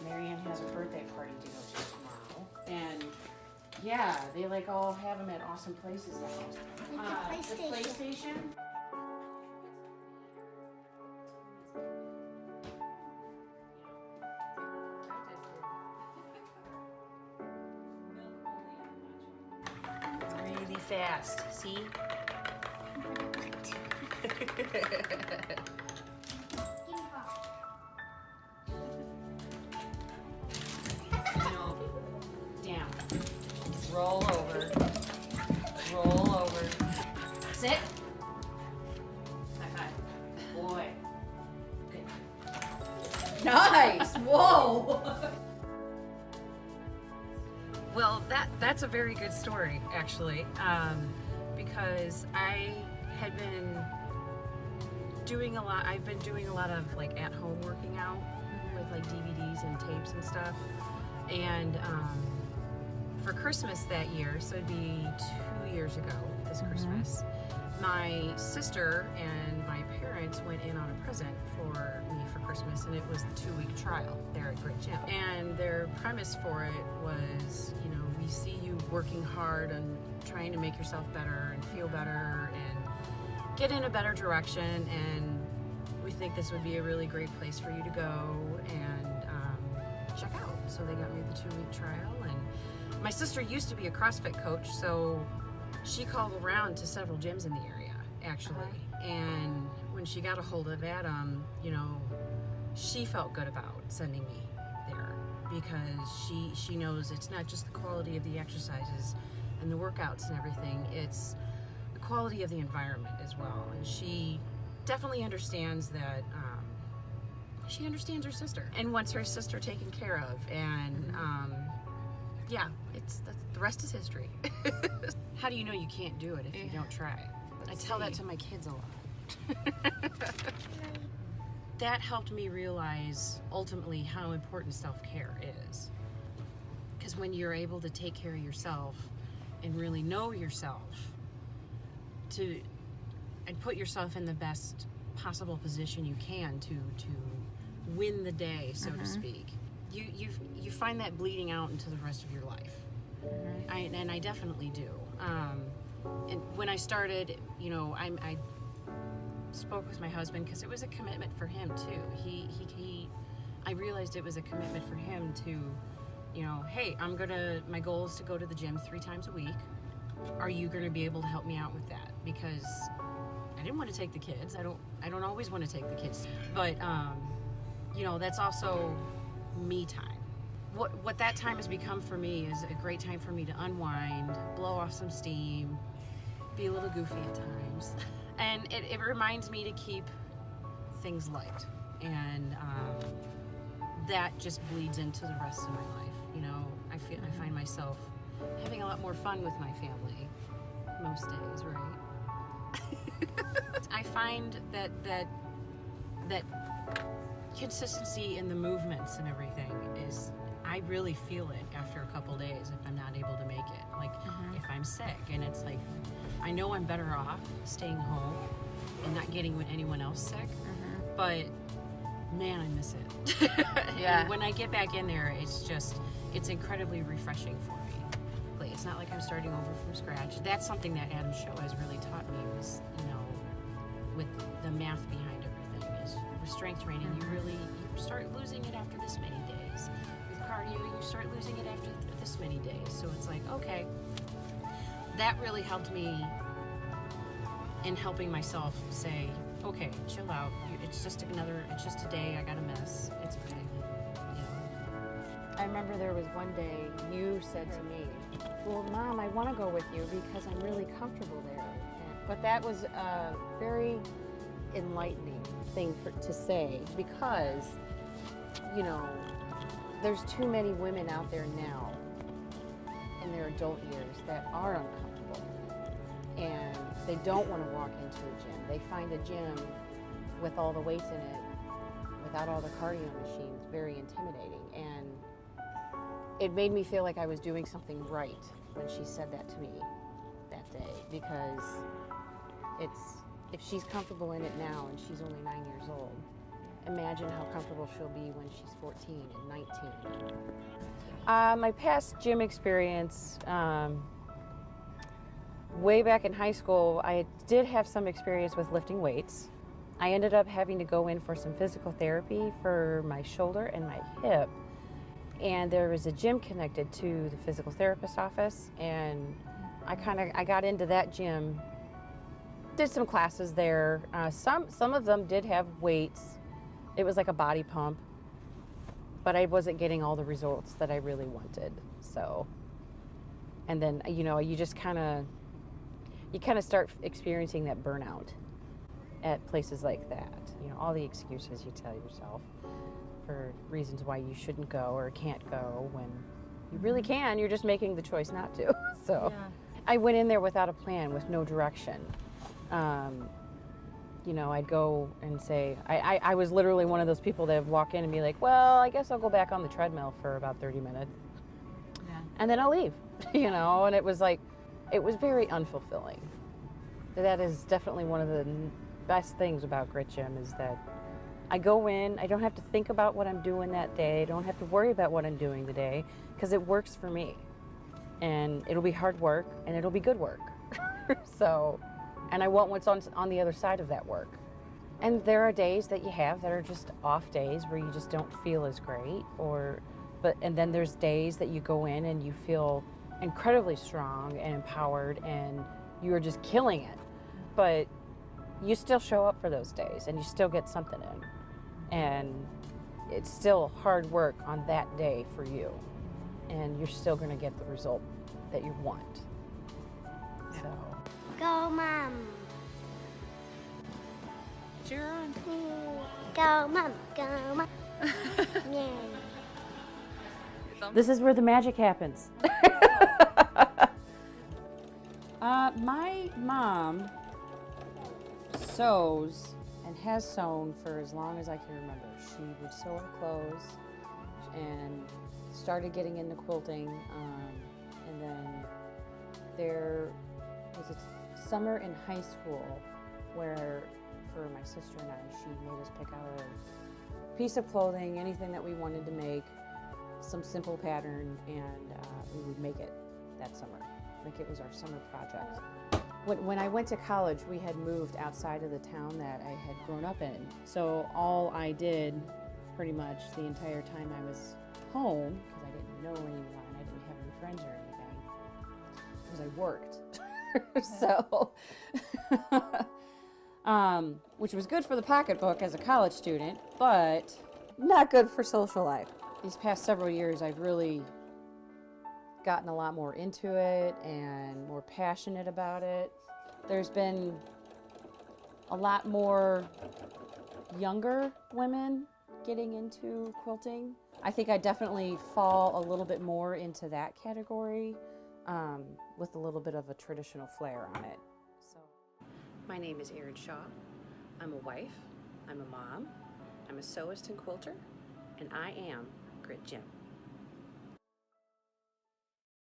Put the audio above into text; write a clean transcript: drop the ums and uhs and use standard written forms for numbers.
Marianne has a birthday party to go to tomorrow, and yeah, they like all have them at awesome places now. Like the PlayStation. Really fast, see? Down. Roll over. Roll over. Sit. High five. Boy. Good. Nice. Whoa. Well, that's a very good story, actually, because I had been doing a lot. I've been doing a lot of like at-home working out with like DVDs and tapes and stuff. And for Christmas that year, so it'd be 2 years ago this Christmas, my sister and my parents went in on a present for me for Christmas, and it was the 2-week trial there at Great Gym. And their premise for it was, you know, we see you working hard and trying to make yourself better and feel better and get in a better direction, and we think this would be a really great place for you to go and check out. So they got me the 2-week trial, and my sister used to be a CrossFit coach, so she called around to several gyms in the area, actually. And when she got a hold of Adam, you know, she felt good about sending me there because she knows it's not just the quality of the exercises and the workouts and everything, it's the quality of the environment as well. And she definitely understands that she understands her sister and wants her sister taken care of, and yeah, the rest is history. How do you know you can't do it if you don't try? I tell that to my kids a lot. That helped me realize ultimately how important self-care is, because when you're able to take care of yourself and really know yourself and put yourself in the best possible position you can to win the day, so to speak, you find that bleeding out into the rest of your life. And I definitely do. And when I started, you know, I spoke with my husband because it was a commitment for him too. I realized it was a commitment for him to, you know, hey, my goal is to go to the gym 3 times a week. Are you gonna be able to help me out with that? Because I didn't want to take the kids. I don't always want to take the kids, but you know, that's also me time. What that time has become for me is a great time for me to unwind, blow off some steam, be a little goofy at times, and it reminds me to keep things light, and that just bleeds into the rest of my life. You know, I find myself having a lot more fun with my family most days, right? I find that consistency in the movements and everything is, I really feel it after a couple days if I'm not able to make it. Like if I'm sick, and it's like, I know I'm better off staying home and not getting anyone else sick, but man, I miss it. And when I get back in there, it's incredibly refreshing for me. It's not like I'm starting over from scratch. That's something that Erin Shaw has really taught me, was, you know, with the math behind everything, is with strength training, you start losing it after this many days. With cardio, you start losing it after this many days. So it's like, okay, that really helped me in helping myself say, okay, chill out. It's just a day I gotta miss. It's okay. I remember there was one day you said to me, well, Mom, I want to go with you because I'm really comfortable there. But that was a very enlightening thing to say, because, you know, there's too many women out there now in their adult years that are uncomfortable. and they don't want to walk into a gym. They find a gym with all the weights in it, without all the cardio machines, very intimidating. And it made me feel like I was doing something right when she said that to me that day, because if she's comfortable in it now and she's only 9 years old, imagine how comfortable she'll be when she's 14 and 19. My past gym experience, way back in high school, I did have some experience with lifting weights. I ended up having to go in for some physical therapy for my shoulder and my hip. And there was a gym connected to the physical therapist office, and I got into that gym, did some classes there. Some of them did have weights. It was like a body pump, but I wasn't getting all the results that I really wanted. So, and then, you just kind of start experiencing that burnout at places like that. All the excuses you tell yourself for reasons why you shouldn't go or can't go, when you really can. You're just making the choice not to. So yeah. I went in there without a plan, with no direction. I'd go and say, I was literally one of those people that would walk in and be like, well, I guess I'll go back on the treadmill for about 30 minutes. Yeah. And then I'll leave, and it was very unfulfilling. That is definitely one of the best things about Grit Gym, is that I go in, I don't have to think about what I'm doing that day, I don't have to worry about what I'm doing today, because it works for me. And it'll be hard work, and it'll be good work. So, and I want what's on the other side of that work. And there are days that you have that are just off days where you just don't feel as great, and then there's days that you go in and you feel incredibly strong and empowered and you are just killing it. But you still show up for those days and you still get something in. And it's still hard work on that day for you. And you're still going to get the result that you want. So. Go, Mom. Cheer on. Go, Mom. Go, Mom. Yeah. This is where the magic happens. My mom sews and has sewn for as long as I can remember. She would sew our clothes and started getting into quilting. And then there was a summer in high school where, for my sister and I, she made us pick out a piece of clothing, anything that we wanted to make, some simple pattern, and we would make it that summer. Like it was our summer project. When I went to college, we had moved outside of the town that I had grown up in. So all I did pretty much the entire time I was home, because I didn't know anyone, I didn't have any friends or anything, was I worked. So, which was good for the pocketbook as a college student, but not good for social life. These past several years, I've really gotten a lot more into it and more passionate about it. There's been a lot more younger women getting into quilting. I think I definitely fall a little bit more into that category, with a little bit of a traditional flair on it. So, my name is Erin Shaw. I'm a wife, I'm a mom, I'm a sewist and quilter, and I am Grit Gym.